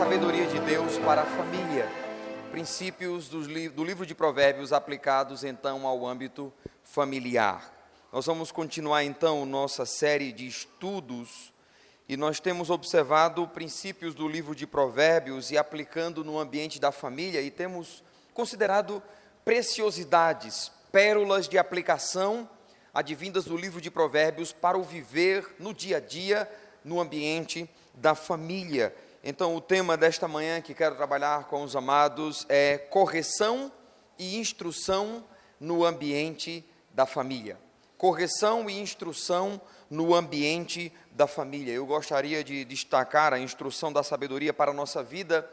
sabedoria de Deus para a família. Princípios do livro de Provérbios aplicados então ao âmbito familiar. Nós vamos continuar então nossa série de estudos e nós temos observado princípios do livro de Provérbios e aplicando no ambiente da família e temos considerado preciosidades, pérolas de aplicação advindas do livro de Provérbios para o viver no dia a dia, no ambiente da família. Então, o tema desta manhã que quero trabalhar com os amados é correção e instrução no ambiente da família. Correção e instrução no ambiente da família. Eu gostaria de destacar a instrução da sabedoria para a nossa vida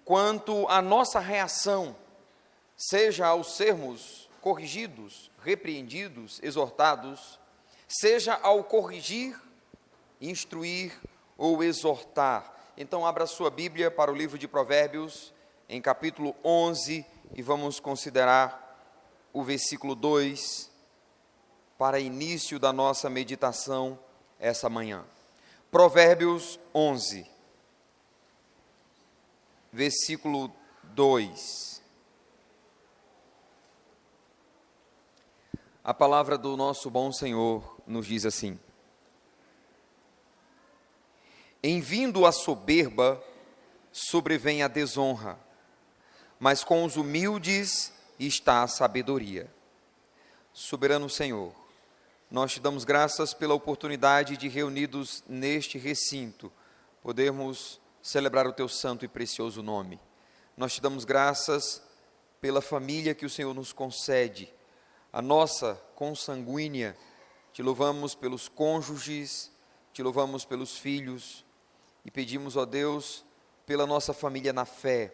quanto à nossa reação, seja ao sermos corrigidos, repreendidos, exortados, seja ao corrigir, instruir ou exortar. Então, abra sua Bíblia para o livro de Provérbios, em capítulo 11, e vamos considerar o versículo 2, para início da nossa meditação essa manhã. Provérbios 11, versículo 2. A palavra do nosso bom Senhor nos diz assim: em vindo a soberba, sobrevém a desonra, mas com os humildes está a sabedoria. Soberano Senhor, nós te damos graças pela oportunidade de, reunidos neste recinto, podermos celebrar o teu santo e precioso nome. Nós te damos graças pela família que o Senhor nos concede, a nossa consanguínea. Te louvamos pelos cônjuges, te louvamos pelos filhos, e pedimos, ó Deus, pela nossa família na fé,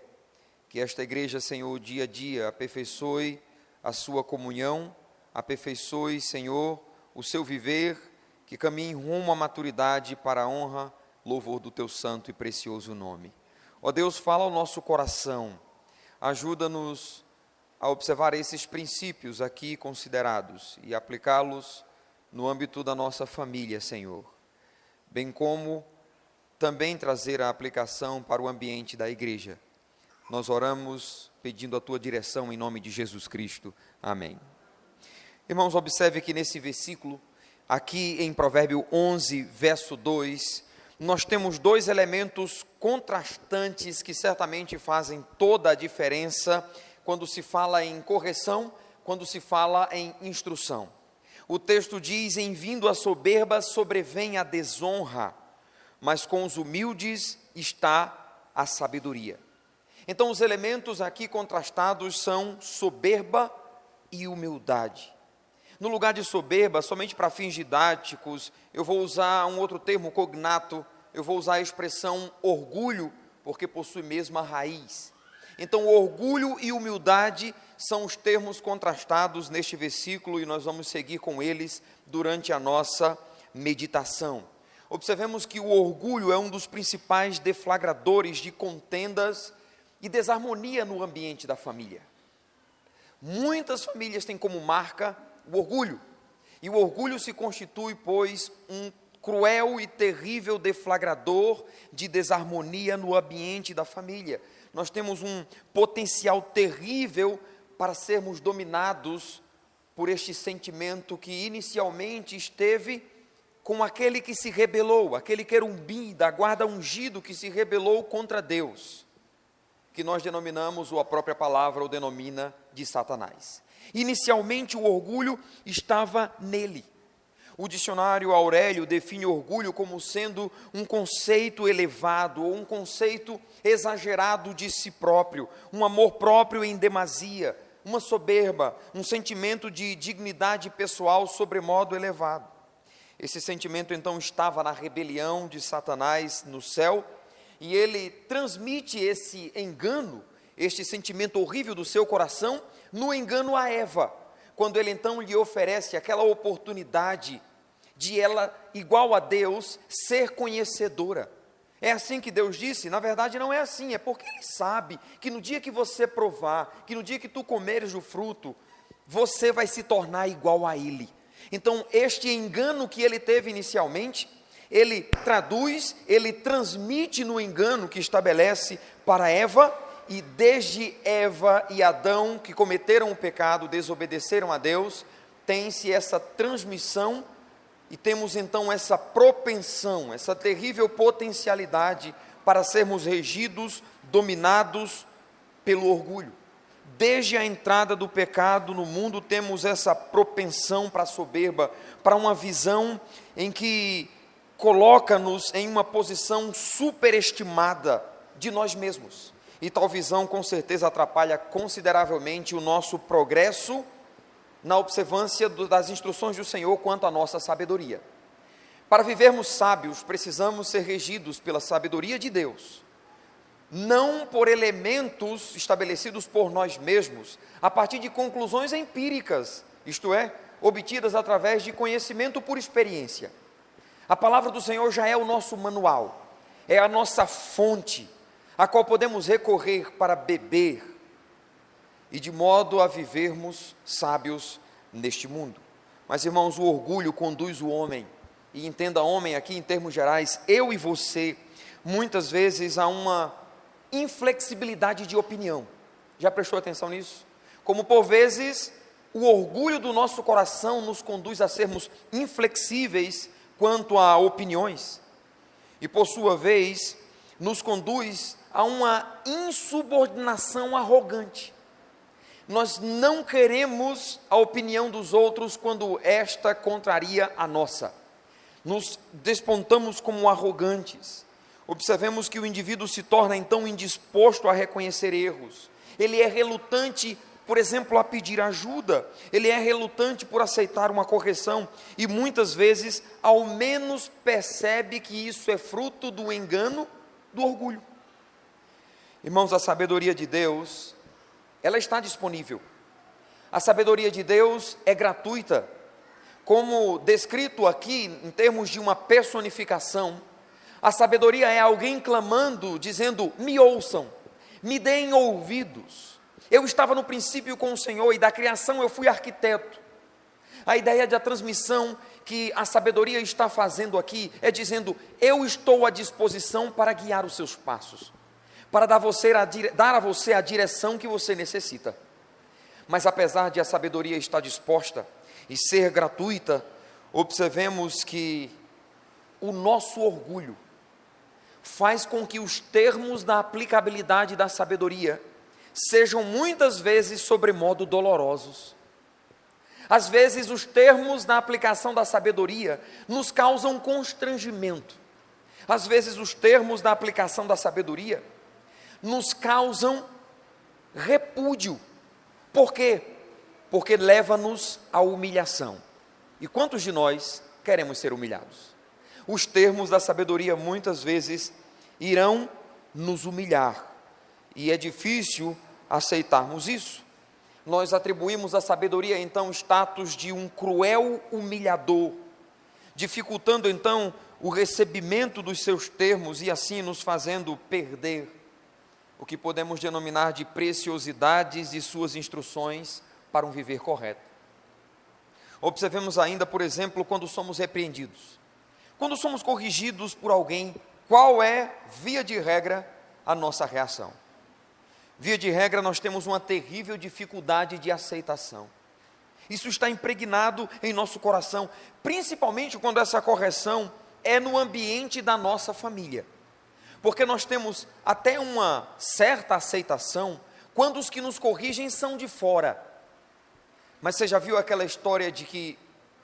que esta igreja, Senhor, dia a dia, aperfeiçoe a sua comunhão, aperfeiçoe, Senhor, o seu viver, que caminhe rumo à maturidade para a honra, louvor do teu santo e precioso nome. Ó Deus, fala ao nosso coração, ajuda-nos a observar esses princípios aqui considerados e aplicá-los no âmbito da nossa família, Senhor, bem como também trazer a aplicação para o ambiente da igreja. Nós oramos pedindo a tua direção em nome de Jesus Cristo. Amém. Irmãos, observe que nesse versículo, aqui em Provérbio 11, verso 2, nós temos dois elementos contrastantes que certamente fazem toda a diferença quando se fala em correção, quando se fala em instrução. O texto diz: em vindo a soberba, sobrevém a desonra, mas com os humildes está a sabedoria. Então, os elementos aqui contrastados são soberba e humildade. No lugar de soberba, somente para fins didáticos, eu vou usar um outro termo cognato, eu vou usar a expressão orgulho, porque possui mesma raiz. Então, orgulho e humildade são os termos contrastados neste versículo e nós vamos seguir com eles durante a nossa meditação. Observemos que o orgulho é um dos principais deflagradores de contendas e desarmonia no ambiente da família. Muitas famílias têm como marca o orgulho, e o orgulho se constitui, pois, um cruel e terrível deflagrador de desarmonia no ambiente da família. Nós temos um potencial terrível para sermos dominados por este sentimento que inicialmente esteve com aquele que se rebelou, aquele querubim da guarda ungido que se rebelou contra Deus, que nós denominamos, ou a própria palavra o denomina, de Satanás. Inicialmente o orgulho estava nele. O dicionário Aurélio define orgulho como sendo um conceito elevado, ou um conceito exagerado de si próprio, um amor próprio em demasia, uma soberba, um sentimento de dignidade pessoal sobremodo elevado. Esse sentimento então estava na rebelião de Satanás no céu, e ele transmite esse engano, este sentimento horrível do seu coração, no engano a Eva, quando ele então lhe oferece aquela oportunidade de ela, igual a Deus, ser conhecedora. É assim que Deus disse? Na verdade não é assim, é porque Ele sabe que no dia que você provar, que no dia que tu comeres o fruto, você vai se tornar igual a Ele. Então este engano que ele teve inicialmente, ele traduz, ele transmite no engano que estabelece para Eva, e desde Eva e Adão, que cometeram o pecado, desobedeceram a Deus, tem-se essa transmissão, e temos então essa propensão, essa terrível potencialidade para sermos regidos, dominados pelo orgulho. Desde a entrada do pecado no mundo, temos essa propensão para a soberba, para uma visão em que coloca-nos em uma posição superestimada de nós mesmos. E tal visão, com certeza, atrapalha consideravelmente o nosso progresso na observância das instruções do Senhor quanto à nossa sabedoria. Para vivermos sábios, precisamos ser regidos pela sabedoria de Deus, não por elementos estabelecidos por nós mesmos, a partir de conclusões empíricas, isto é, obtidas através de conhecimento por experiência. A palavra do Senhor já é o nosso manual, é a nossa fonte, a qual podemos recorrer para beber, e de modo a vivermos sábios neste mundo. Mas, irmãos, o orgulho conduz o homem, e entenda homem aqui em termos gerais, eu e você, muitas vezes a uma inflexibilidade de opinião. Já prestou atenção nisso? Como por vezes o orgulho do nosso coração nos conduz a sermos inflexíveis quanto a opiniões, e por sua vez nos conduz a uma insubordinação arrogante. Nós não queremos a opinião dos outros quando esta contraria a nossa. Nos despontamos como arrogantes. Observemos que o indivíduo se torna então indisposto a reconhecer erros. Ele é relutante, por exemplo, a pedir ajuda. Ele é relutante por aceitar uma correção. E muitas vezes, ao menos percebe que isso é fruto do engano, do orgulho. Irmãos, a sabedoria de Deus, ela está disponível. A sabedoria de Deus é gratuita. Como descrito aqui, em termos de uma personificação, a sabedoria é alguém clamando, dizendo: me ouçam, me deem ouvidos. Eu estava no princípio com o Senhor, e da criação eu fui arquiteto. A ideia da transmissão que a sabedoria está fazendo aqui, é dizendo: eu estou à disposição para guiar os seus passos, para dar a você a direção que você necessita. Mas apesar de a sabedoria estar disposta e ser gratuita, observemos que o nosso orgulho faz com que os termos da aplicabilidade da sabedoria sejam muitas vezes sobremodo dolorosos. Às vezes os termos da aplicação da sabedoria nos causam constrangimento. Às vezes os termos da aplicação da sabedoria nos causam repúdio. Por quê? Porque leva-nos à humilhação. E quantos de nós queremos ser humilhados? Os termos da sabedoria muitas vezes irão nos humilhar, e é difícil aceitarmos isso. Nós atribuímos à sabedoria então status de um cruel humilhador, dificultando então o recebimento dos seus termos e assim nos fazendo perder o que podemos denominar de preciosidades de suas instruções para um viver correto. Observemos ainda, por exemplo, quando somos repreendidos. Quando somos corrigidos por alguém, qual é, via de regra, a nossa reação? Via de regra, nós temos uma terrível dificuldade de aceitação. Isso está impregnado em nosso coração, principalmente quando essa correção é no ambiente da nossa família. Porque nós temos até uma certa aceitação quando os que nos corrigem são de fora. Mas você já viu aquela história de que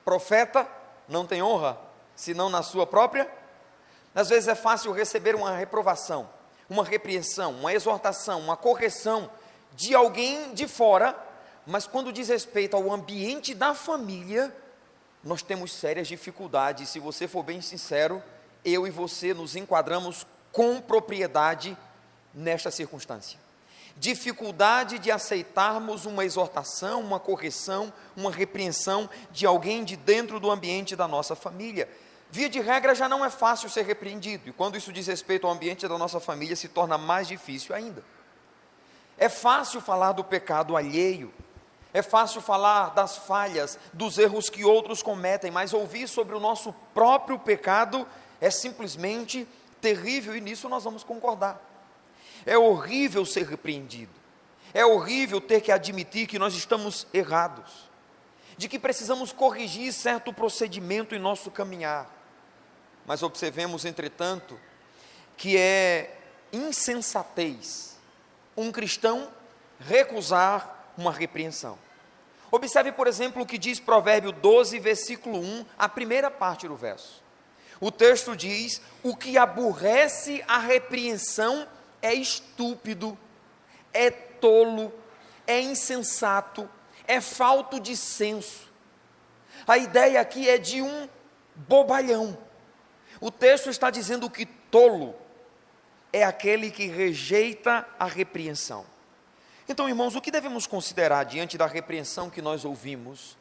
profeta não tem honra, senão na sua própria? Às vezes é fácil receber uma reprovação, uma repreensão, uma exortação, uma correção de alguém de fora, mas quando diz respeito ao ambiente da família, nós temos sérias dificuldades. Se você for bem sincero, eu e você nos enquadramos com propriedade nesta circunstância. Dificuldade de aceitarmos uma exortação, uma correção, uma repreensão de alguém de dentro do ambiente da nossa família. Via de regra já não é fácil ser repreendido, e quando isso diz respeito ao ambiente da nossa família, se torna mais difícil ainda. É fácil falar do pecado alheio, é fácil falar das falhas, dos erros que outros cometem, mas ouvir sobre o nosso próprio pecado é simplesmente terrível, e nisso nós vamos concordar. É horrível ser repreendido, é horrível ter que admitir que nós estamos errados, de que precisamos corrigir certo procedimento em nosso caminhar. Mas observemos, entretanto, que é insensatez um cristão recusar uma repreensão. Observe, por exemplo, o que diz Provérbio 12, versículo 1, a primeira parte do verso. O texto diz: o que aborrece a repreensão é estúpido, é tolo, é insensato, é falto de senso. A ideia aqui é de um bobalhão. O texto está dizendo que tolo é aquele que rejeita a repreensão. Então, irmãos, o que devemos considerar diante da repreensão que nós ouvimos,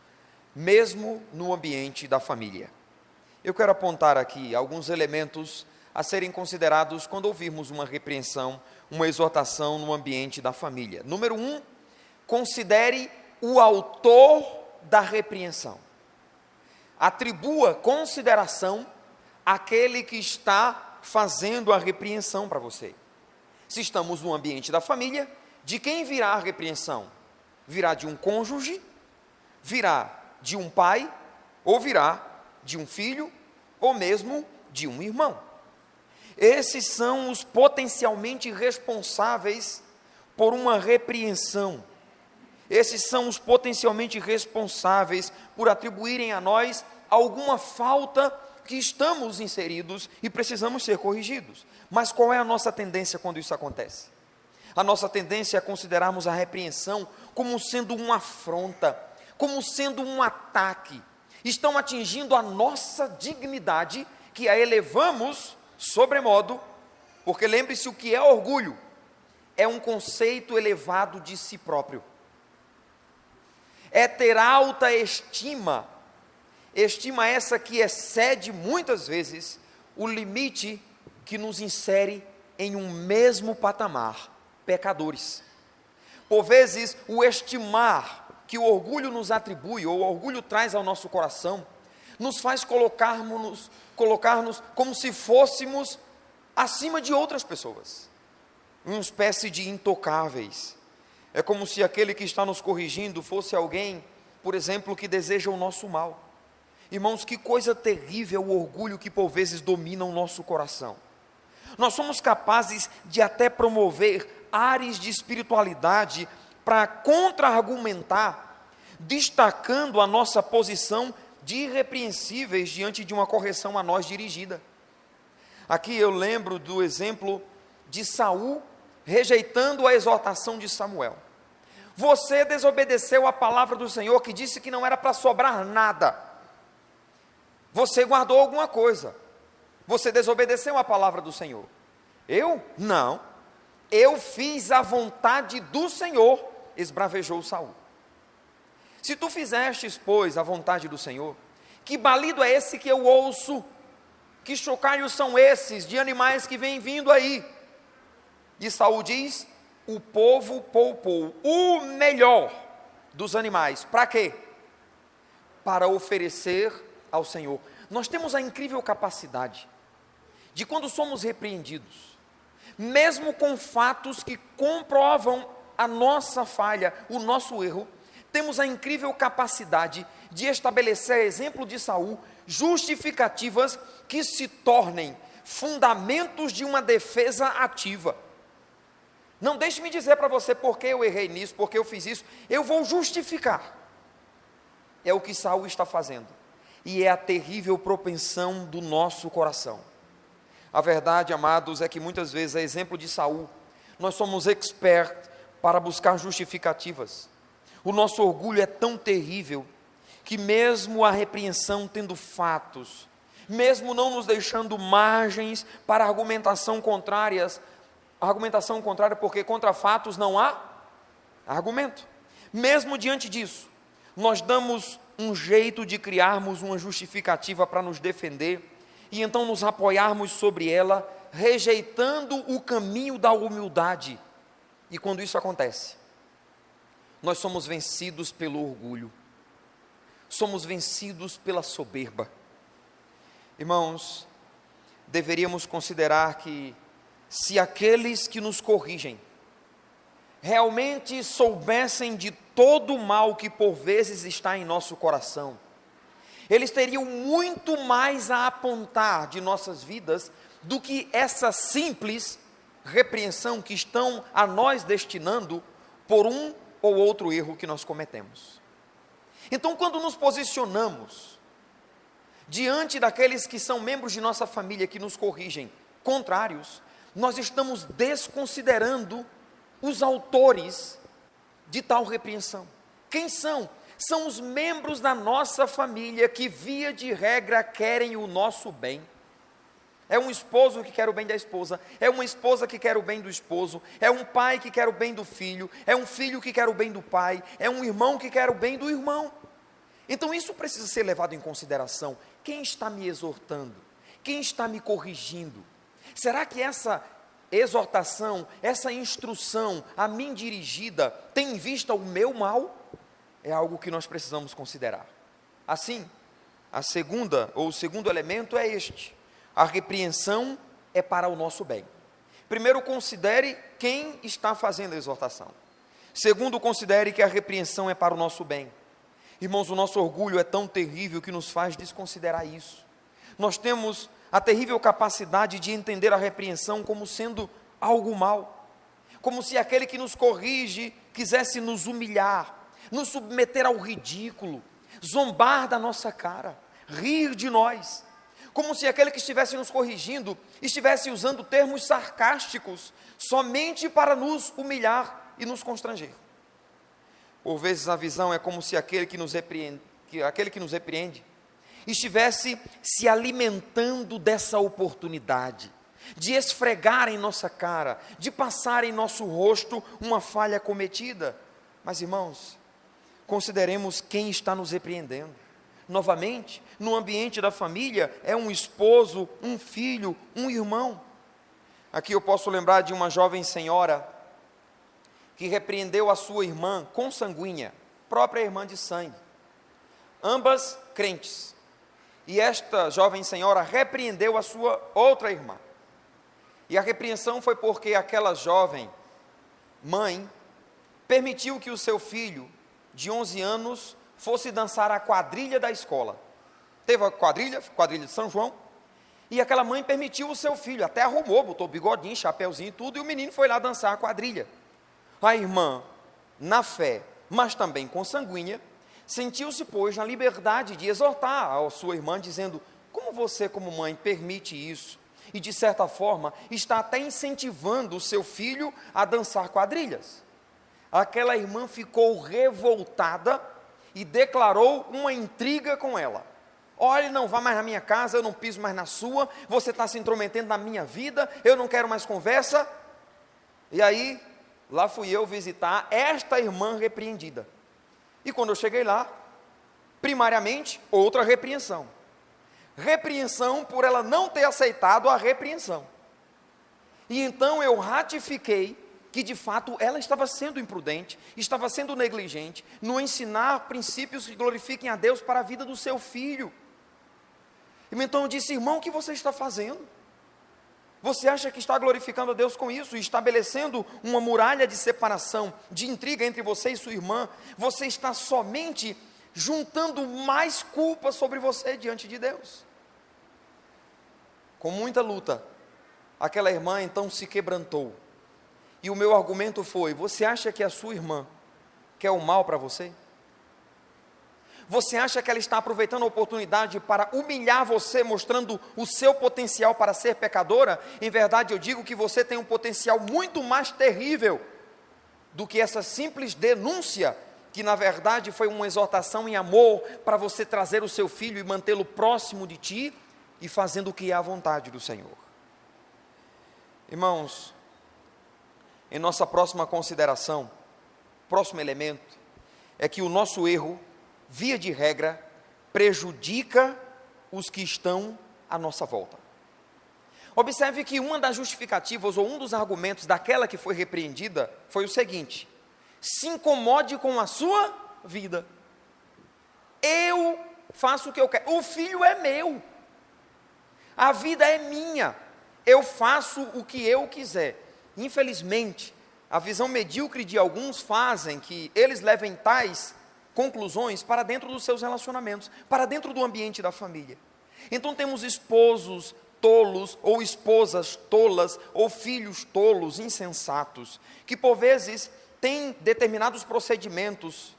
mesmo no ambiente da família? Eu quero apontar aqui alguns elementos a serem considerados quando ouvirmos uma repreensão, uma exortação no ambiente da família. Número 1, considere o autor da repreensão. Atribua consideração àquele que está fazendo a repreensão para você. Se estamos no ambiente da família, de quem virá a repreensão? Virá de um cônjuge? Virá de um pai? Ou virá de um filho? Ou mesmo de um irmão? Esses são os potencialmente responsáveis por uma repreensão. Esses são os potencialmente responsáveis por atribuírem a nós alguma falta que estamos inseridos e precisamos ser corrigidos. Mas qual é a nossa tendência quando isso acontece? A nossa tendência é considerarmos a repreensão como sendo uma afronta, como sendo um ataque. Estão atingindo a nossa dignidade, que a elevamos sobremodo, porque lembre-se, o que é orgulho? É um conceito elevado de si próprio. É ter alta estima, estima essa que excede muitas vezes o limite que nos insere em um mesmo patamar, pecadores. Por vezes, o estimar que o orgulho nos atribui, ou o orgulho traz ao nosso coração, nos faz colocar-nos como se fôssemos acima de outras pessoas, uma espécie de intocáveis. É como se aquele que está nos corrigindo fosse alguém, por exemplo, que deseja o nosso mal. Irmãos, que coisa terrível o orgulho que por vezes domina o nosso coração. Nós somos capazes de até promover ares de espiritualidade para contra-argumentar, destacando a nossa posição de irrepreensíveis diante de uma correção a nós dirigida. Aqui eu lembro do exemplo de Saul rejeitando a exortação de Samuel. Você desobedeceu a palavra do Senhor, que disse que não era para sobrar nada. Você guardou alguma coisa. Você desobedeceu a palavra do Senhor. Eu? Não. Eu fiz a vontade do Senhor, esbravejou Saul. Se tu fizestes, pois, a vontade do Senhor, que balido é esse que eu ouço? Que chocalhos são esses de animais que vêm vindo aí? E Saul diz: o povo poupou o melhor dos animais. Para quê? Para oferecer ao Senhor. Nós temos a incrível capacidade de, quando somos repreendidos, mesmo com fatos que comprovam a nossa falha, o nosso erro, temos a incrível capacidade de estabelecer, exemplo de Saul, justificativas que se tornem fundamentos de uma defesa ativa. Não deixe-me dizer para você porque eu errei nisso, porque eu fiz isso, eu vou justificar. É o que Saul está fazendo, e é a terrível propensão do nosso coração. A verdade, amados, é que muitas vezes, a exemplo de Saul, nós somos expertos para buscar justificativas. O nosso orgulho é tão terrível, que mesmo a repreensão tendo fatos, mesmo não nos deixando margens para argumentação contrária, porque contra fatos não há argumento. Mesmo diante disso, nós damos um jeito de criarmos uma justificativa para nos defender, e então nos apoiarmos sobre ela, rejeitando o caminho da humildade. E quando isso acontece, nós somos vencidos pelo orgulho, somos vencidos pela soberba. Irmãos, deveríamos considerar que, se aqueles que nos corrigem realmente soubessem de todo o mal que por vezes está em nosso coração, eles teriam muito mais a apontar de nossas vidas do que essa simples repreensão que estão a nós destinando por um ou outro erro que nós cometemos. Então, quando nos posicionamos diante daqueles que são membros de nossa família que nos corrigem contrários, nós estamos desconsiderando os autores de tal repreensão. Quem são? São os membros da nossa família que, via de regra, querem o nosso bem. É um esposo que quer o bem da esposa, é uma esposa que quer o bem do esposo, é um pai que quer o bem do filho, é um filho que quer o bem do pai, é um irmão que quer o bem do irmão. Então isso precisa ser levado em consideração. Quem está me exortando? Quem está me corrigindo? Será que essa exortação, essa instrução a mim dirigida tem em vista o meu mal? É algo que nós precisamos considerar. Assim, o segundo elemento é este: a repreensão é para o nosso bem. Primeiro, considere quem está fazendo a exortação. Segundo, considere que a repreensão é para o nosso bem. Irmãos, o nosso orgulho é tão terrível que nos faz desconsiderar isso. Nós temos a terrível capacidade de entender a repreensão como sendo algo mal, como se aquele que nos corrige quisesse nos humilhar, nos submeter ao ridículo, zombar da nossa cara, rir de nós, como se aquele que estivesse nos corrigindo estivesse usando termos sarcásticos somente para nos humilhar e nos constranger. Por vezes a visão é como se aquele que nos repreende estivesse se alimentando dessa oportunidade de esfregar em nossa cara, de passar em nosso rosto uma falha cometida. Mas, irmãos, consideremos quem está nos repreendendo. Novamente, no ambiente da família, é um esposo, um filho, um irmão. Aqui eu posso lembrar de uma jovem senhora que repreendeu a sua irmã consanguínea, própria irmã de sangue, ambas crentes. E esta jovem senhora repreendeu a sua outra irmã. E a repreensão foi porque aquela jovem mãe permitiu que o seu filho, de 11 anos, fosse dançar a quadrilha da escola. Teve a quadrilha de São João, e aquela mãe permitiu o seu filho, até arrumou, botou bigodinho, chapéuzinho e tudo, e o menino foi lá dançar a quadrilha. A irmã, na fé, mas também consanguínea, sentiu-se, pois, na liberdade de exortar a sua irmã, dizendo: como você, como mãe, permite isso? E, de certa forma, está até incentivando o seu filho a dançar quadrilhas. Aquela irmã ficou revoltada e declarou uma intriga com ela. Olha, não vá mais na minha casa, eu não piso mais na sua, você está se intrometendo na minha vida, eu não quero mais conversa. E aí, lá fui eu visitar esta irmã repreendida. E quando eu cheguei lá, primariamente, outra repreensão. Repreensão por ela não ter aceitado a repreensão. E então eu ratifiquei que de fato ela estava sendo imprudente, estava sendo negligente no ensinar princípios que glorifiquem a Deus para a vida do seu filho. E então eu disse: irmão, o que você está fazendo? Você acha que está glorificando a Deus com isso, estabelecendo uma muralha de separação, de intriga entre você e sua irmã? Você está somente juntando mais culpa sobre você diante de Deus. Com muita luta, aquela irmã então se quebrantou. E o meu argumento foi: você acha que a sua irmã quer o mal para você? Você acha que ela está aproveitando a oportunidade para humilhar você, mostrando o seu potencial para ser pecadora? Em verdade, eu digo que você tem um potencial muito mais terrível do que essa simples denúncia, que na verdade foi uma exortação em amor para você trazer o seu filho e mantê-lo próximo de ti e fazendo o que é a vontade do Senhor. Irmãos, em nossa próxima consideração, próximo elemento, é que o nosso erro, via de regra, prejudica os que estão à nossa volta. Observe que uma das justificativas, ou um dos argumentos daquela que foi repreendida, foi o seguinte: se incomode com a sua vida. Eu faço o que eu quero, o filho é meu. A vida é minha, eu faço o que eu quiser. Infelizmente, a visão medíocre de alguns fazem que eles levem tais conclusões para dentro dos seus relacionamentos, para dentro do ambiente da família. Então temos esposos tolos, ou esposas tolas, ou filhos tolos, insensatos, que por vezes têm determinados procedimentos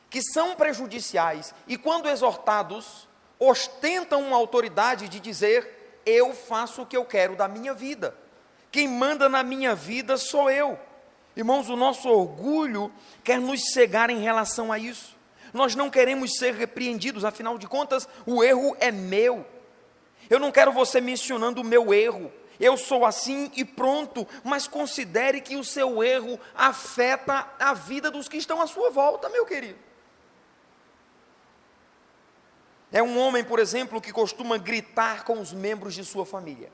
que são prejudiciais, e quando exortados, ostentam uma autoridade de dizer: eu faço o que eu quero da minha vida, quem manda na minha vida sou eu. Irmãos, o nosso orgulho quer nos cegar em relação a isso. Nós não queremos ser repreendidos, afinal de contas, o erro é meu. Eu não quero você mencionando o meu erro. Eu sou assim e pronto, mas considere que o seu erro afeta a vida dos que estão à sua volta, meu querido. É um homem, por exemplo, que costuma gritar com os membros de sua família.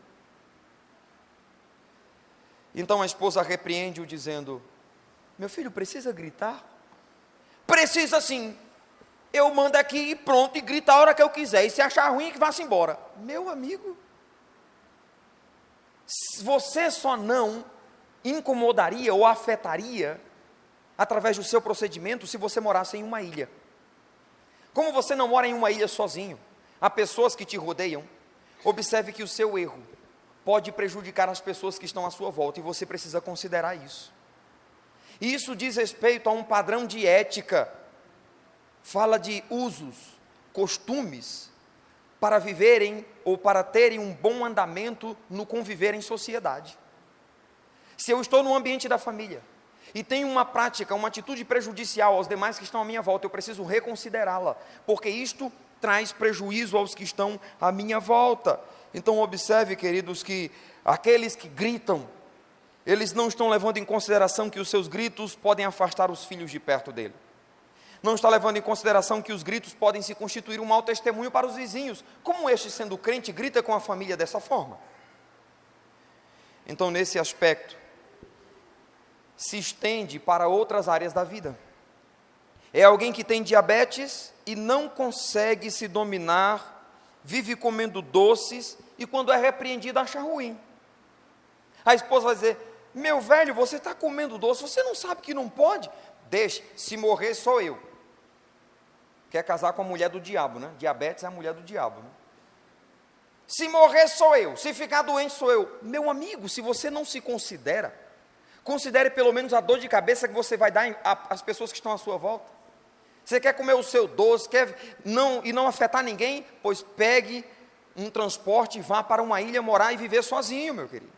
Então a esposa repreende-o dizendo: meu filho, precisa gritar? Precisa sim. Eu mando aqui e pronto, e grita a hora que eu quiser, e se achar ruim, que vá-se embora. Meu amigo, você só não incomodaria ou afetaria através do seu procedimento se você morasse em uma ilha. Como você não mora em uma ilha sozinho, há pessoas que te rodeiam. Observe que o seu erro pode prejudicar as pessoas que estão à sua volta, e você precisa considerar isso. E isso diz respeito a um padrão de ética, fala de usos, costumes, para viverem ou para terem um bom andamento no conviver em sociedade. Se eu estou no ambiente da família e tenho uma prática, uma atitude prejudicial aos demais que estão à minha volta, eu preciso reconsiderá-la, porque isto traz prejuízo aos que estão à minha volta. Então observe, queridos, que aqueles que gritam, eles não estão levando em consideração que os seus gritos podem afastar os filhos de perto dele. Não está levando em consideração que os gritos podem se constituir um mau testemunho para os vizinhos. Como este, sendo crente, grita com a família dessa forma? Então, nesse aspecto, se estende para outras áreas da vida. É alguém que tem diabetes e não consegue se dominar, vive comendo doces e quando é repreendido acha ruim. A esposa vai dizer: meu velho, você está comendo doce, você não sabe que não pode? Deixe, se morrer sou eu. Quer casar com a mulher do diabo, né? Diabetes é a mulher do diabo, né? Se morrer sou eu, se ficar doente sou eu. Meu amigo, se você não se considera, considere pelo menos a dor de cabeça que você vai dar às pessoas que estão à sua volta. Você quer comer o seu doce, e não afetar ninguém? Pois pegue um transporte e vá para uma ilha morar e viver sozinho, meu querido.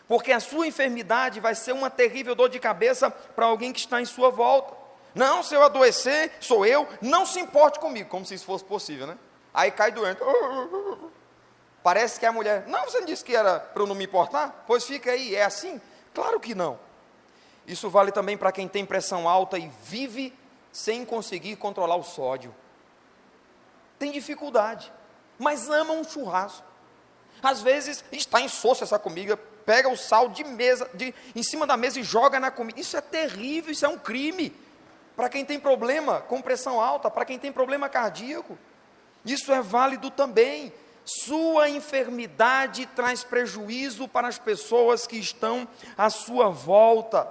Porque a sua enfermidade vai ser uma terrível dor de cabeça para alguém que está em sua volta. Não, se eu adoecer, sou eu, não se importe comigo, como se isso fosse possível, né? Aí cai doente. Parece que é a mulher: não, você não disse que era para eu não me importar? Pois fica aí, é assim? Claro que não. Isso vale também para quem tem pressão alta e vive sem conseguir controlar o sódio. Tem dificuldade, mas ama um churrasco. Às vezes está insossa essa comida, pega o sal em cima da mesa e joga na comida. Isso é terrível, isso é um crime. Para quem tem problema com pressão alta, para quem tem problema cardíaco, isso é válido também. Sua enfermidade traz prejuízo para as pessoas que estão à sua volta.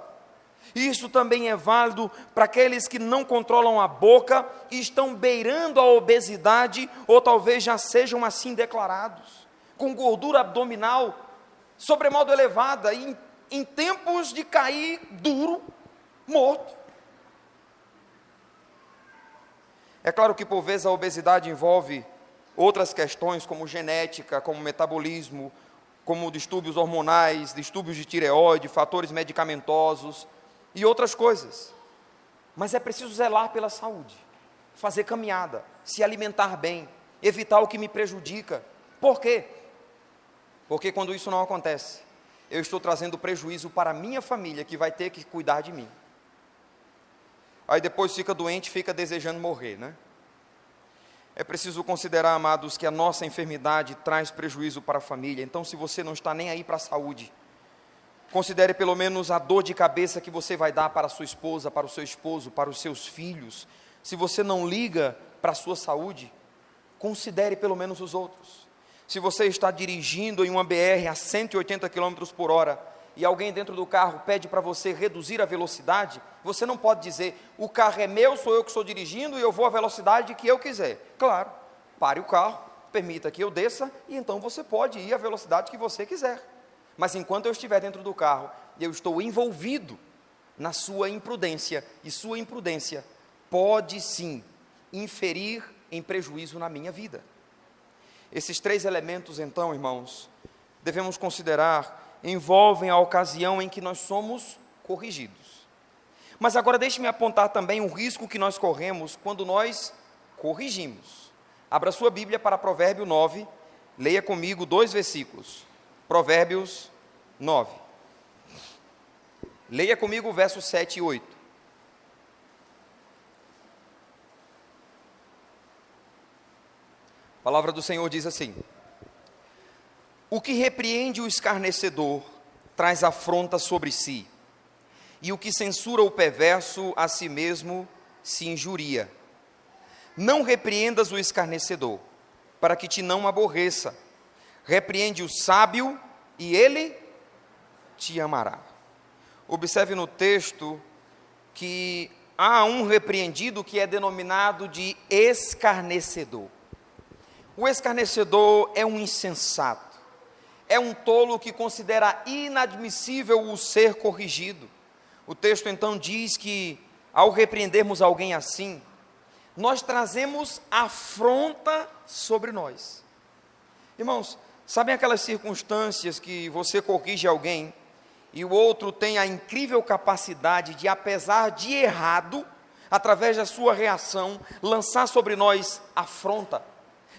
Isso também é válido para aqueles que não controlam a boca e estão beirando a obesidade, ou talvez já sejam assim declarados, com gordura abdominal sobremodo elevada, e em tempos de cair duro, morto. É claro que por vezes a obesidade envolve outras questões como genética, como metabolismo, como distúrbios hormonais, distúrbios de tireoide, fatores medicamentosos e outras coisas. Mas é preciso zelar pela saúde, fazer caminhada, se alimentar bem, evitar o que me prejudica. Por quê? Porque quando isso não acontece, eu estou trazendo prejuízo para a minha família, que vai ter que cuidar de mim. Aí depois fica doente, fica desejando morrer, né? É preciso considerar, amados, que a nossa enfermidade traz prejuízo para a família. Então, se você não está nem aí para a saúde, considere pelo menos a dor de cabeça que você vai dar para a sua esposa, para o seu esposo, para os seus filhos. Se você não liga para a sua saúde, considere pelo menos os outros. Se você está dirigindo em uma BR a 180 km por hora e alguém dentro do carro pede para você reduzir a velocidade, você não pode dizer, o carro é meu, sou eu que estou dirigindo e eu vou à velocidade que eu quiser. Claro, pare o carro, permita que eu desça e então você pode ir à velocidade que você quiser. Mas enquanto eu estiver dentro do carro, eu estou envolvido na sua imprudência, e sua imprudência pode sim inferir em prejuízo na minha vida. Esses 3 elementos, então, irmãos, devemos considerar, envolvem a ocasião em que nós somos corrigidos. Mas agora deixe-me apontar também o risco que nós corremos quando nós corrigimos. Abra sua Bíblia para Provérbio 9, leia comigo 2 versículos. Provérbios 9. Leia comigo o verso 7 e 8. A palavra do Senhor diz assim: o que repreende o escarnecedor traz afronta sobre si, e o que censura o perverso a si mesmo se injuria. Não repreendas o escarnecedor, para que te não aborreça. Repreende o sábio, e ele te amará. Observe no texto que há um repreendido que é denominado de escarnecedor. O escarnecedor é um insensato, é um tolo que considera inadmissível o ser corrigido. O texto então diz que, ao repreendermos alguém assim, nós trazemos afronta sobre nós. Irmãos, sabem aquelas circunstâncias que você corrige alguém e o outro tem a incrível capacidade de, apesar de errado, através da sua reação, lançar sobre nós afronta,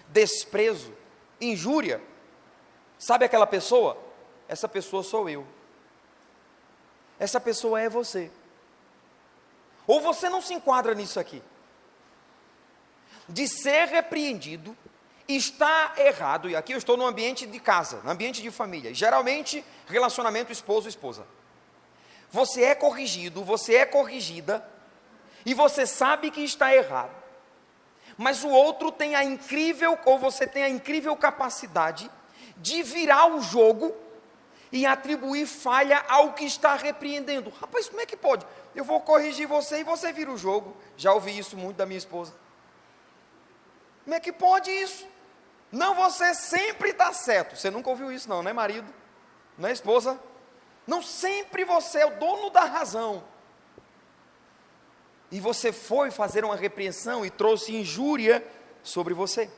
desprezo, injúria? Sabe aquela pessoa? Essa pessoa sou eu. Essa pessoa é você. Ou você não se enquadra nisso aqui? De ser repreendido, está errado, e aqui eu estou no ambiente de casa, no ambiente de família, geralmente relacionamento esposo-esposa. Você é corrigido, você é corrigida, e você sabe que está errado, mas o outro tem a incrível, ou você tem a incrível capacidade de virar o jogo e atribuir falha ao que está repreendendo. Rapaz, como é que pode? Eu vou corrigir você e você vira o jogo. Já ouvi isso muito da minha esposa. Como é que pode isso? Não, você sempre está certo. Você nunca ouviu isso não, né, marido? Não é, esposa? Não, sempre você é o dono da razão. E você foi fazer uma repreensão e trouxe injúria sobre você.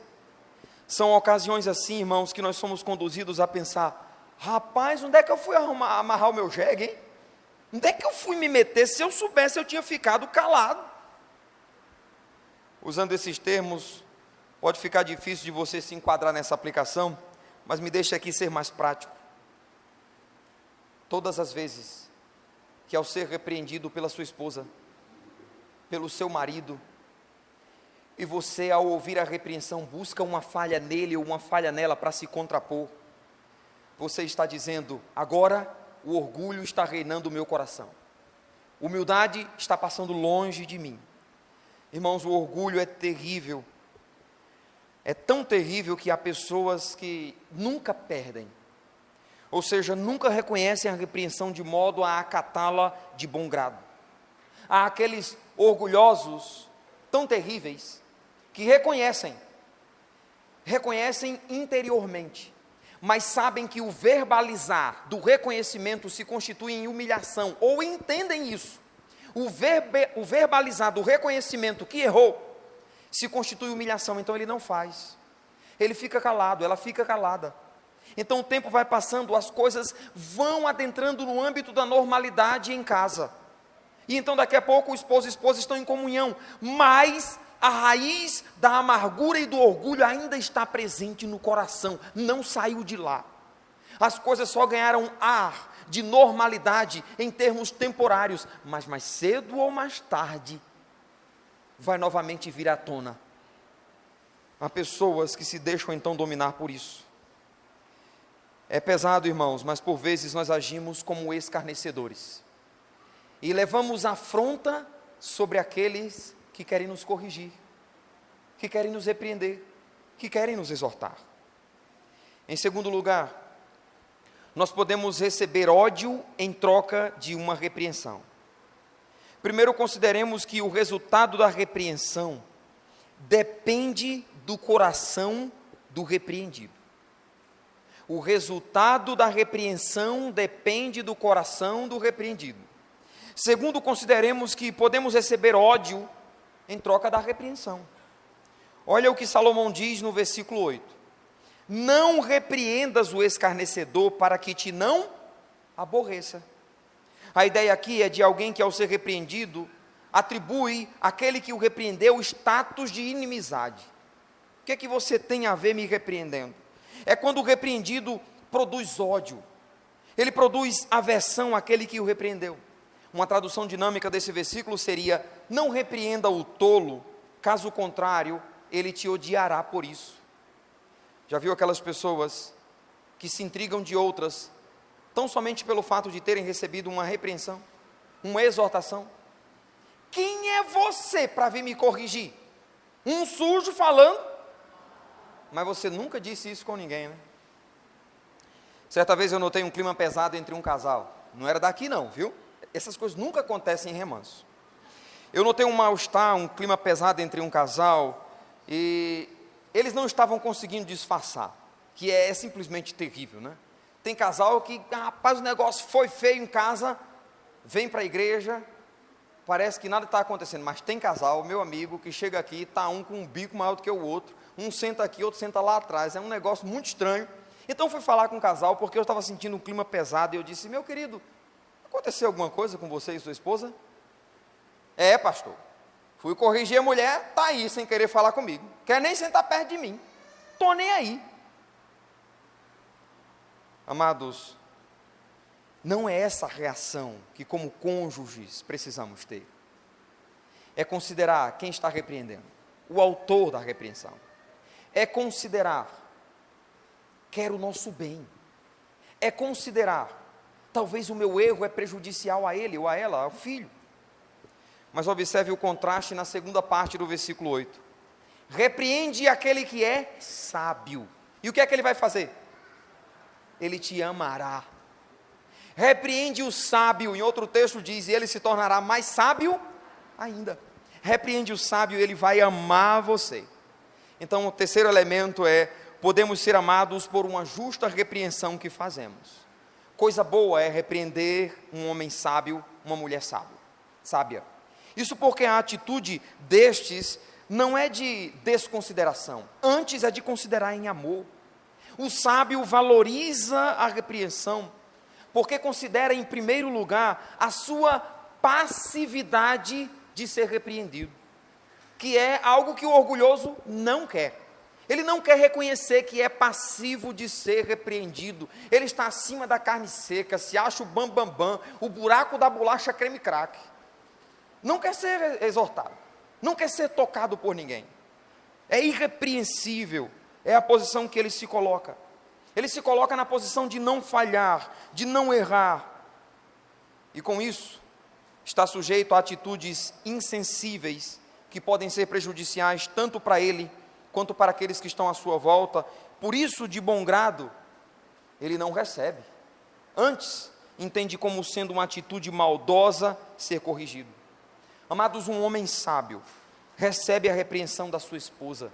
São ocasiões assim, irmãos, que nós somos conduzidos a pensar: rapaz, onde é que eu fui amarrar o meu jegue, hein? Onde é que eu fui me meter? Se eu soubesse, eu tinha ficado calado. Usando esses termos, pode ficar difícil de você se enquadrar nessa aplicação, mas me deixe aqui ser mais prático. Todas as vezes que, ao ser repreendido pela sua esposa, pelo seu marido, e você, ao ouvir a repreensão, busca uma falha nele ou uma falha nela para se contrapor, você está dizendo: agora o orgulho está reinando o meu coração, humildade está passando longe de mim. Irmãos, o orgulho é terrível. É tão terrível que há pessoas que nunca perdem, ou seja, nunca reconhecem a repreensão de modo a acatá-la de bom grado. Há aqueles orgulhosos tão terríveis que reconhecem interiormente, mas sabem que o verbalizar do reconhecimento se constitui em humilhação, ou entendem isso. O verbalizar do reconhecimento que errou se constitui humilhação, então ele não faz. Ele fica calado, ela fica calada. Então o tempo vai passando, as coisas vão adentrando no âmbito da normalidade em casa. E então daqui a pouco o esposo e a esposa estão em comunhão, mas a raiz da amargura e do orgulho ainda está presente no coração, não saiu de lá. As coisas só ganharam ar de normalidade em termos temporários, mas mais cedo ou mais tarde vai novamente vir à tona. Há pessoas que se deixam então dominar por isso. É pesado, irmãos, mas por vezes nós agimos como escarnecedores e levamos afronta sobre aqueles que querem nos corrigir, que querem nos repreender, que querem nos exortar. Em segundo lugar, nós podemos receber ódio em troca de uma repreensão. Primeiro, consideremos que o resultado da repreensão depende do coração do repreendido. O resultado da repreensão depende do coração do repreendido. Segundo, consideremos que podemos receber ódio em troca da repreensão. Olha o que Salomão diz no versículo 8. Não repreendas o escarnecedor para que te não aborreça. A ideia aqui é de alguém que, ao ser repreendido, atribui àquele que o repreendeu status de inimizade. O que é que você tem a ver me repreendendo? É quando o repreendido produz ódio. Ele produz aversão àquele que o repreendeu. Uma tradução dinâmica desse versículo seria: não repreenda o tolo, caso contrário, ele te odiará por isso. Já viu aquelas pessoas que se intrigam de outras, tão somente pelo fato de terem recebido uma repreensão, uma exortação? Quem é você para vir me corrigir? Um sujo falando? Mas você nunca disse isso com ninguém, né? Certa vez eu notei um clima pesado entre um casal. Não era daqui não, viu? Essas coisas nunca acontecem em remanso. Eu notei um mal-estar, um clima pesado entre um casal, e eles não estavam conseguindo disfarçar, que é simplesmente terrível, né? Tem casal que, rapaz, o negócio foi feio em casa, vem para a igreja, parece que nada está acontecendo, mas tem casal, meu amigo, que chega aqui, está um com um bico maior do que o outro, um senta aqui, outro senta lá atrás, é um negócio muito estranho. Então fui falar com o casal, porque eu estava sentindo um clima pesado, e eu disse: meu querido, aconteceu alguma coisa com você e sua esposa? É, pastor. Fui corrigir a mulher, está aí, sem querer falar comigo. Quer nem sentar perto de mim. Estou nem aí. Amados, não é essa reação que como cônjuges precisamos ter. É considerar quem está repreendendo, o autor da repreensão. É considerar, quer o nosso bem. É considerar, talvez o meu erro é prejudicial a ele ou a ela, ao filho. Mas observe o contraste na segunda parte do versículo 8. Repreende aquele que é sábio. E o que é que ele vai fazer? Ele te amará. Repreende o sábio, em outro texto diz, e ele se tornará mais sábio ainda. Repreende o sábio, ele vai amar você. Então o terceiro elemento é: podemos ser amados por uma justa repreensão que fazemos. Coisa boa é repreender um homem sábio, uma mulher sábia. Isso porque a atitude destes não é de desconsideração, antes é de considerar em amor. O sábio valoriza a repreensão, porque considera em primeiro lugar a sua passividade de ser repreendido, que é algo que o orgulhoso não quer. Ele não quer reconhecer que é passivo de ser repreendido. Ele está acima da carne seca, se acha o bam, o buraco da bolacha creme crack. Não quer ser exortado, não quer ser tocado por ninguém. É irrepreensível, é a posição que ele se coloca. Ele se coloca na posição de não falhar, de não errar. E com isso, está sujeito a atitudes insensíveis, que podem ser prejudiciais tanto para ele, quanto para aqueles que estão à sua volta. Por isso, de bom grado, ele não recebe. Antes, entende como sendo uma atitude maldosa ser corrigido. Amados, um homem sábio recebe a repreensão da sua esposa,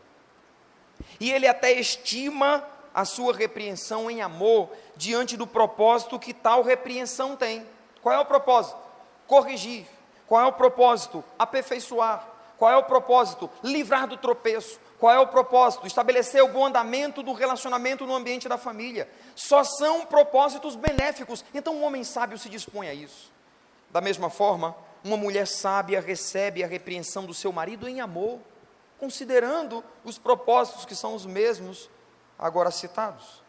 e ele até estima a sua repreensão em amor, diante do propósito que tal repreensão tem. Qual é o propósito? Corrigir. Qual é o propósito? Aperfeiçoar. Qual é o propósito? Livrar do tropeço. Qual é o propósito? Estabelecer o bom andamento do relacionamento no ambiente da família. Só são propósitos benéficos. Então um homem sábio se dispõe a isso. Da mesma forma, uma mulher sábia recebe a repreensão do seu marido em amor, considerando os propósitos que são os mesmos agora citados.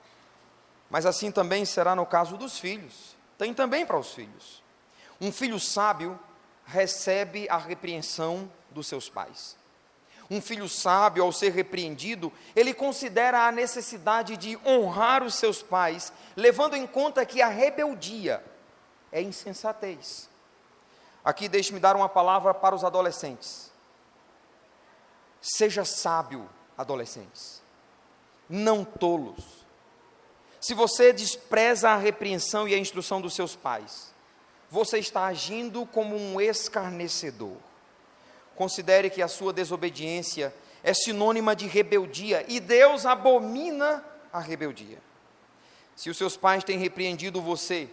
Mas assim também será no caso dos filhos. Tem também para os filhos. Um filho sábio recebe a repreensão dos seus pais. Um filho sábio, ao ser repreendido, ele considera a necessidade de honrar os seus pais, levando em conta que a rebeldia é insensatez. Aqui deixe-me dar uma palavra para os adolescentes. Seja sábio, adolescentes, não tolos. Se você despreza a repreensão e a instrução dos seus pais, você está agindo como um escarnecedor. Considere que a sua desobediência é sinônima de rebeldia, e Deus abomina a rebeldia. Se os seus pais têm repreendido você,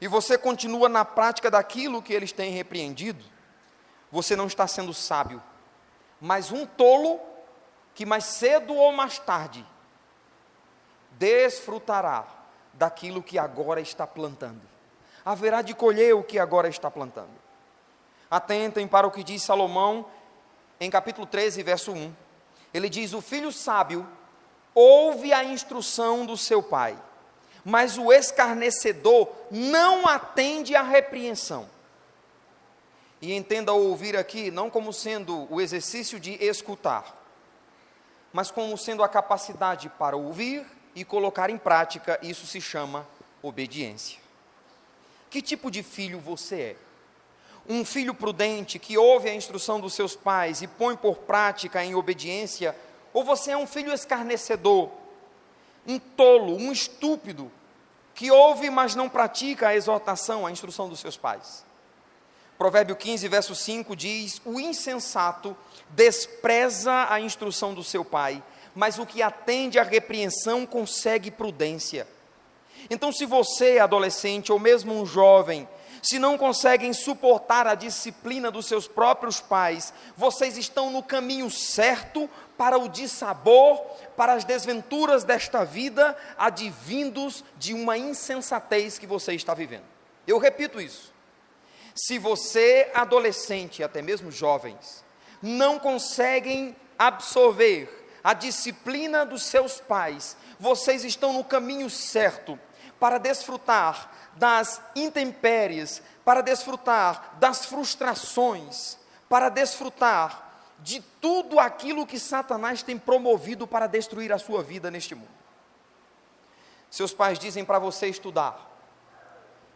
e você continua na prática daquilo que eles têm repreendido, você não está sendo sábio, mas um tolo que mais cedo ou mais tarde desfrutará daquilo que agora está plantando. Haverá de colher o que agora está plantando. Atentem para o que diz Salomão em capítulo 13, verso 1. Ele diz: o filho sábio ouve a instrução do seu pai, mas o escarnecedor não atende à repreensão. E entenda o ouvir aqui não como sendo o exercício de escutar, mas como sendo a capacidade para ouvir e colocar em prática. Isso se chama obediência. Que tipo de filho você é? Um filho prudente que ouve a instrução dos seus pais e põe por prática em obediência? Ou você é um filho escarnecedor, um tolo, um estúpido, que ouve, mas não pratica a exortação, a instrução dos seus pais? Provérbio 15, verso 5 diz: o insensato despreza a instrução do seu pai, mas o que atende à repreensão consegue prudência. Então, se você, adolescente, ou mesmo um jovem, se não conseguem suportar a disciplina dos seus próprios pais, vocês estão no caminho certo para o dissabor, para as desventuras desta vida, advindos de uma insensatez que você está vivendo. Eu repito isso. Se você, adolescente, até mesmo jovens, não conseguem absorver a disciplina dos seus pais, vocês estão no caminho certo para desfrutar das intempéries, para desfrutar das frustrações, para desfrutar de tudo aquilo que Satanás tem promovido para destruir a sua vida neste mundo. Seus pais dizem para você estudar,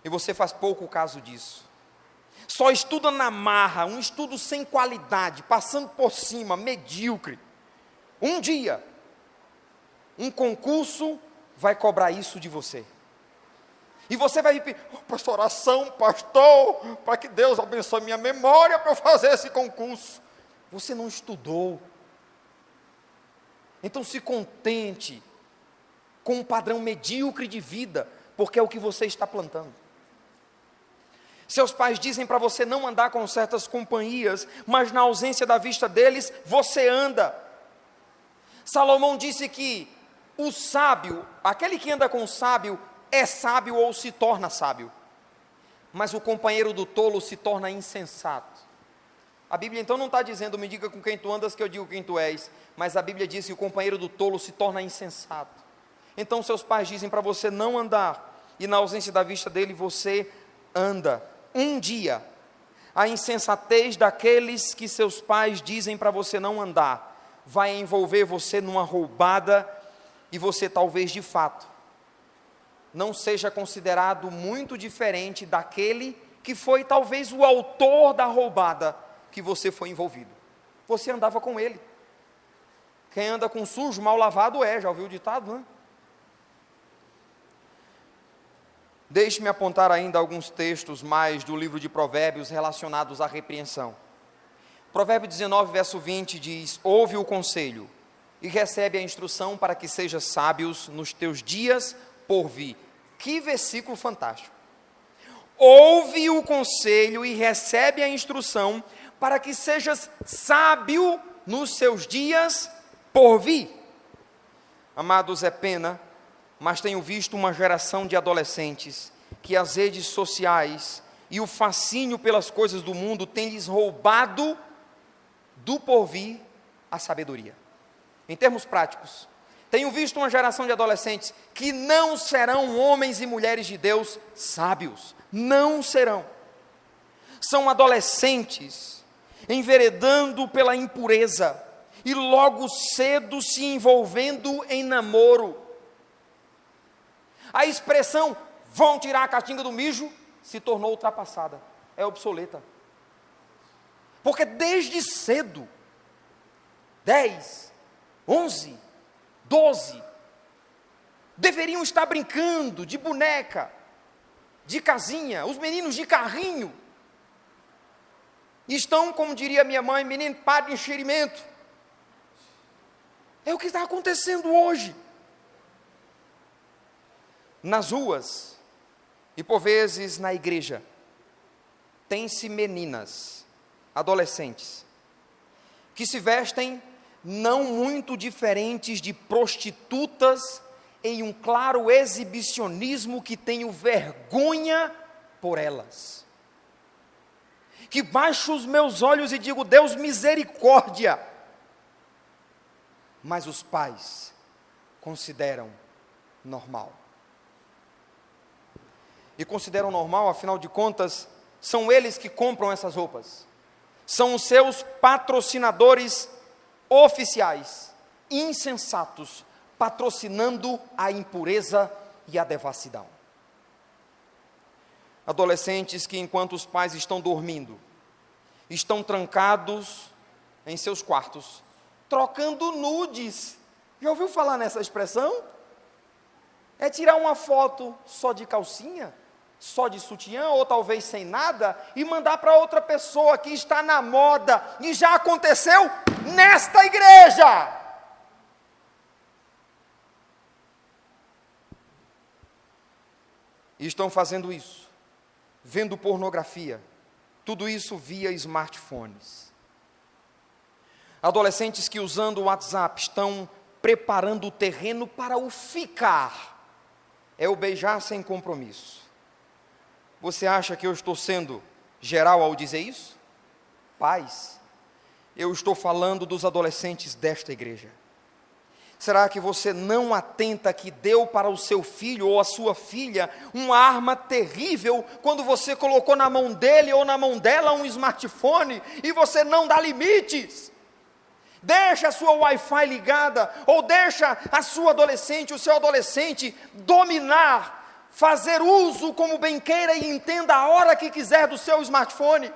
e você faz pouco caso disso. Só estuda na marra, um estudo sem qualidade, passando por cima, medíocre. Um dia, um concurso vai cobrar isso de você. E você vai pedir: pastor, oração, pastor, para que Deus abençoe minha memória para eu fazer esse concurso. Você não estudou. Então se contente com um padrão medíocre de vida, porque é o que você está plantando. Seus pais dizem para você não andar com certas companhias, mas na ausência da vista deles, você anda. Salomão disse que o sábio, aquele que anda com o sábio, é sábio ou se torna sábio, mas o companheiro do tolo se torna insensato. A Bíblia então não está dizendo: me diga com quem tu andas que eu digo quem tu és, mas a Bíblia diz que o companheiro do tolo se torna insensato. Então seus pais dizem para você não andar, e na ausência da vista dele você anda. Um dia, a insensatez daqueles que seus pais dizem para você não andar, vai envolver você numa roubada, e você talvez de fato não seja considerado muito diferente daquele que foi talvez o autor da roubada que você foi envolvido. Você andava com ele. Quem anda com sujo, mal lavado já ouviu o ditado, não é? Deixe-me apontar ainda alguns textos mais do livro de Provérbios relacionados à repreensão. Provérbio 19, verso 20 diz: ouve o conselho e recebe a instrução para que sejas sábios nos teus dias por vir. Que versículo fantástico! Ouve o conselho e recebe a instrução para que sejas sábio nos seus dias por vir. Amados, é pena, mas tenho visto uma geração de adolescentes que as redes sociais e o fascínio pelas coisas do mundo tem lhes roubado do porvir a sabedoria. Em termos práticos, tenho visto uma geração de adolescentes que não serão homens e mulheres de Deus sábios, não serão. São adolescentes enveredando pela impureza e logo cedo se envolvendo em namoro. A expressão "vão tirar a caatinga do mijo" se tornou ultrapassada, é obsoleta. Porque desde cedo, 10, 11, 12, deveriam estar brincando de boneca, de casinha, os meninos de carrinho. Estão, como diria minha mãe, menino, para de enxerimento. É o que está acontecendo hoje. Nas ruas, e por vezes na igreja, tem-se meninas, adolescentes, que se vestem não muito diferentes de prostitutas em um claro exibicionismo que tenho vergonha por elas. Que baixo os meus olhos e digo, Deus, misericórdia. Mas os pais consideram normal. E consideram normal, afinal de contas, são eles que compram essas roupas. São os seus patrocinadores oficiais, insensatos, patrocinando a impureza e a devassidão. Adolescentes que, enquanto os pais estão dormindo, estão trancados em seus quartos, trocando nudes. Já ouviu falar nessa expressão? É tirar uma foto só de calcinha, só de sutiã, ou talvez sem nada, e mandar para outra pessoa que está na moda, e já aconteceu nesta igreja. E estão fazendo isso, vendo pornografia, tudo isso via smartphones. Adolescentes que, usando o WhatsApp, estão preparando o terreno para o ficar. É o beijar sem compromisso. Você acha que eu estou sendo geral ao dizer isso? Pais, eu estou falando dos adolescentes desta igreja. Será que você não atenta que deu para o seu filho ou a sua filha uma arma terrível quando você colocou na mão dele ou na mão dela um smartphone e você não dá limites? Deixa a sua Wi-Fi ligada, ou deixa a sua adolescente, o seu adolescente dominar, fazer uso como bem queira e entenda a hora que quiser do seu smartphone.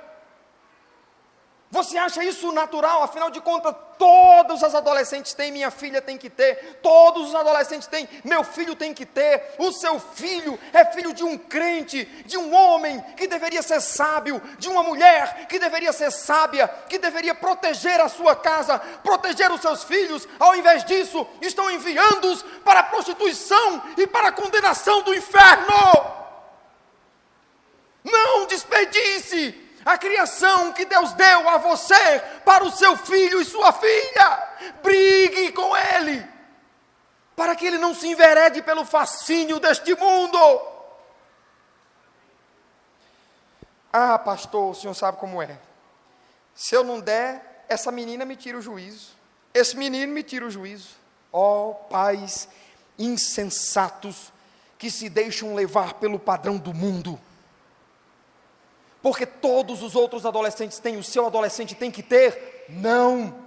Você acha isso natural? Afinal de contas, todos os adolescentes têm, minha filha tem que ter, todos os adolescentes têm, meu filho tem que ter, o seu filho é filho de um crente, de um homem que deveria ser sábio, de uma mulher que deveria ser sábia, que deveria proteger a sua casa, proteger os seus filhos. Ao invés disso, estão enviando-os para a prostituição e para a condenação do inferno. Não desperdice a criação que Deus deu a você para o seu filho e sua filha. Brigue com ele, para que ele não se enverede pelo fascínio deste mundo. Ah, pastor, o senhor sabe como é. Se eu não der, essa menina me tira o juízo. Esse menino me tira o juízo. Ó, pais insensatos que se deixam levar pelo padrão do mundo. Porque todos os outros adolescentes têm, o seu adolescente tem que ter? Não.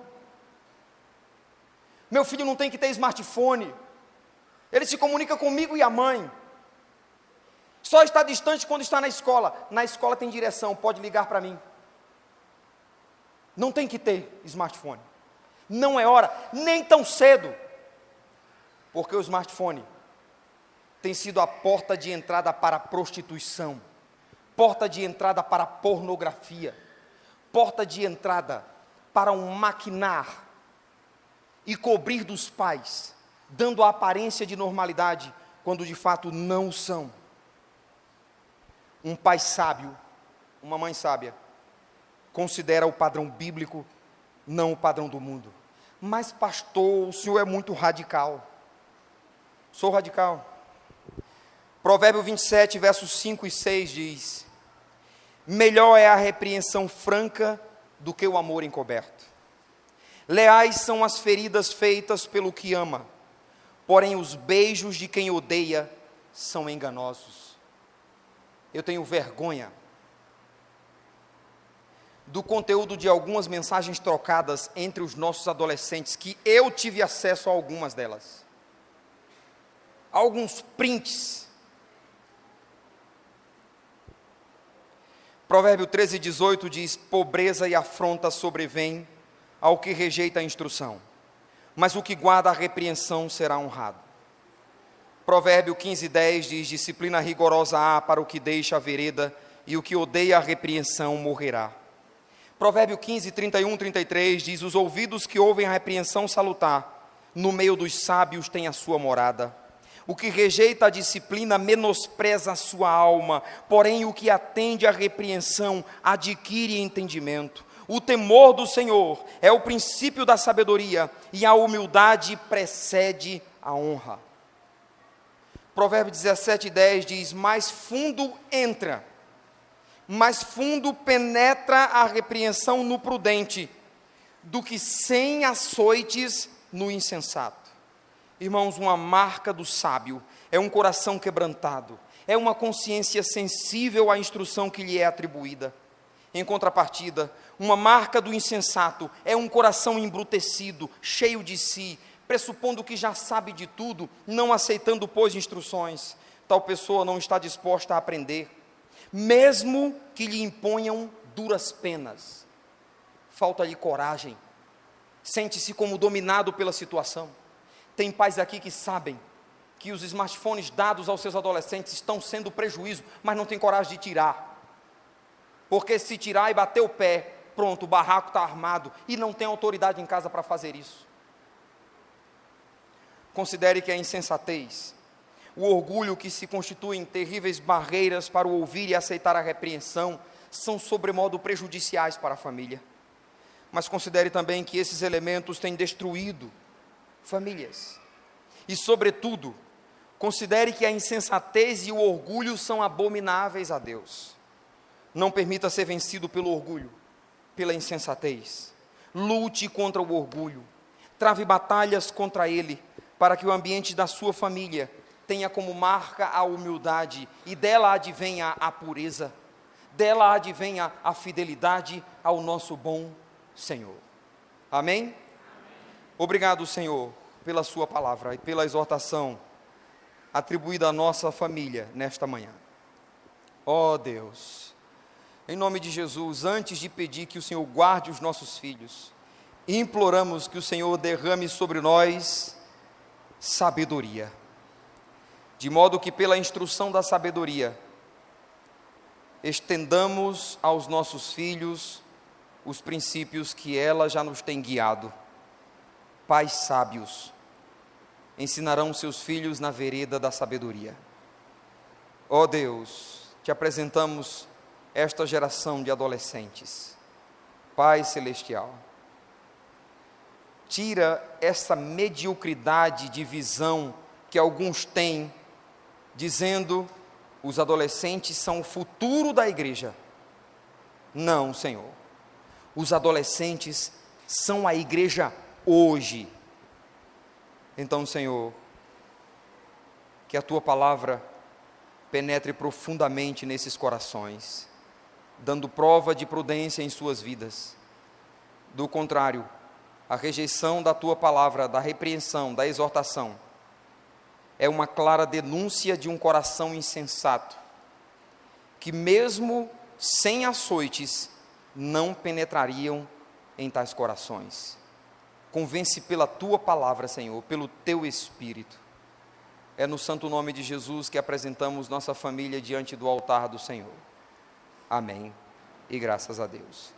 Meu filho não tem que ter smartphone. Ele se comunica comigo e a mãe. Só está distante quando está na escola. Na escola tem direção, pode ligar para mim. Não tem que ter smartphone. Não é hora, nem tão cedo. Porque o smartphone tem sido a porta de entrada para a prostituição, porta de entrada para a pornografia, porta de entrada para um maquinar e cobrir dos pais, dando a aparência de normalidade, quando de fato não são. Um pai sábio, uma mãe sábia, considera o padrão bíblico, não o padrão do mundo. Mas pastor, o senhor é muito radical. Sou radical. Provérbio 27, versos 5 e 6 diz: melhor é a repreensão franca do que o amor encoberto. Leais são as feridas feitas pelo que ama, porém os beijos de quem odeia são enganosos. Eu tenho vergonha do conteúdo de algumas mensagens trocadas entre os nossos adolescentes, que eu tive acesso a algumas delas. Alguns prints. Provérbio 13, 18 diz: pobreza e afronta sobrevêm ao que rejeita a instrução, mas o que guarda a repreensão será honrado. Provérbio 15:10 diz: disciplina rigorosa há para o que deixa a vereda, e o que odeia a repreensão morrerá. Provérbio 15:31-33 diz: os ouvidos que ouvem a repreensão salutar, no meio dos sábios tem a sua morada. O que rejeita a disciplina menospreza a sua alma, porém o que atende à repreensão adquire entendimento. O temor do Senhor é o princípio da sabedoria, e a humildade precede a honra. Provérbio 17:10 diz: mais fundo entra, mais fundo penetra a repreensão no prudente, do que 100 açoites no insensato. Irmãos, uma marca do sábio é um coração quebrantado, é uma consciência sensível à instrução que lhe é atribuída. Em contrapartida, uma marca do insensato é um coração embrutecido, cheio de si, pressupondo que já sabe de tudo, não aceitando, pois, instruções. Tal pessoa não está disposta a aprender, mesmo que lhe imponham duras penas. Falta-lhe coragem, sente-se como dominado pela situação. Tem pais aqui que sabem que os smartphones dados aos seus adolescentes estão sendo prejuízo, mas não tem coragem de tirar. Porque se tirar e bater o pé, pronto, o barraco está armado, e não tem autoridade em casa para fazer isso. Considere que a insensatez, o orgulho que se constitui em terríveis barreiras para o ouvir e aceitar a repreensão, são sobremodo prejudiciais para a família. Mas considere também que esses elementos têm destruído famílias. E, sobretudo, considere que a insensatez e o orgulho são abomináveis a Deus. Não permita ser vencido pelo orgulho, pela insensatez. Lute contra o orgulho. Trave batalhas contra ele, para que o ambiente da sua família tenha como marca a humildade, e dela advenha a pureza, dela advenha a fidelidade ao nosso bom Senhor. Amém? Obrigado, Senhor, pela sua palavra e pela exortação atribuída à nossa família nesta manhã. Ó Deus, em nome de Jesus, antes de pedir que o Senhor guarde os nossos filhos, imploramos que o Senhor derrame sobre nós sabedoria, de modo que pela instrução da sabedoria, estendamos aos nossos filhos os princípios que ela já nos tem guiado. Pais sábios ensinarão seus filhos na vereda da sabedoria. Ó Deus, te apresentamos esta geração de adolescentes. Pai celestial, tira essa mediocridade de visão que alguns têm, dizendo: os adolescentes são o futuro da igreja. Não, Senhor. Os adolescentes são a igreja hoje. Então, Senhor, que a tua palavra penetre profundamente nesses corações, dando prova de prudência em suas vidas. Do contrário, a rejeição da tua palavra, da repreensão, da exortação, é uma clara denúncia de um coração insensato, que mesmo sem açoites, não penetrariam em tais corações. Convence pela tua palavra, Senhor, pelo teu Espírito. É no santo nome de Jesus que apresentamos nossa família diante do altar do Senhor. Amém. E graças a Deus.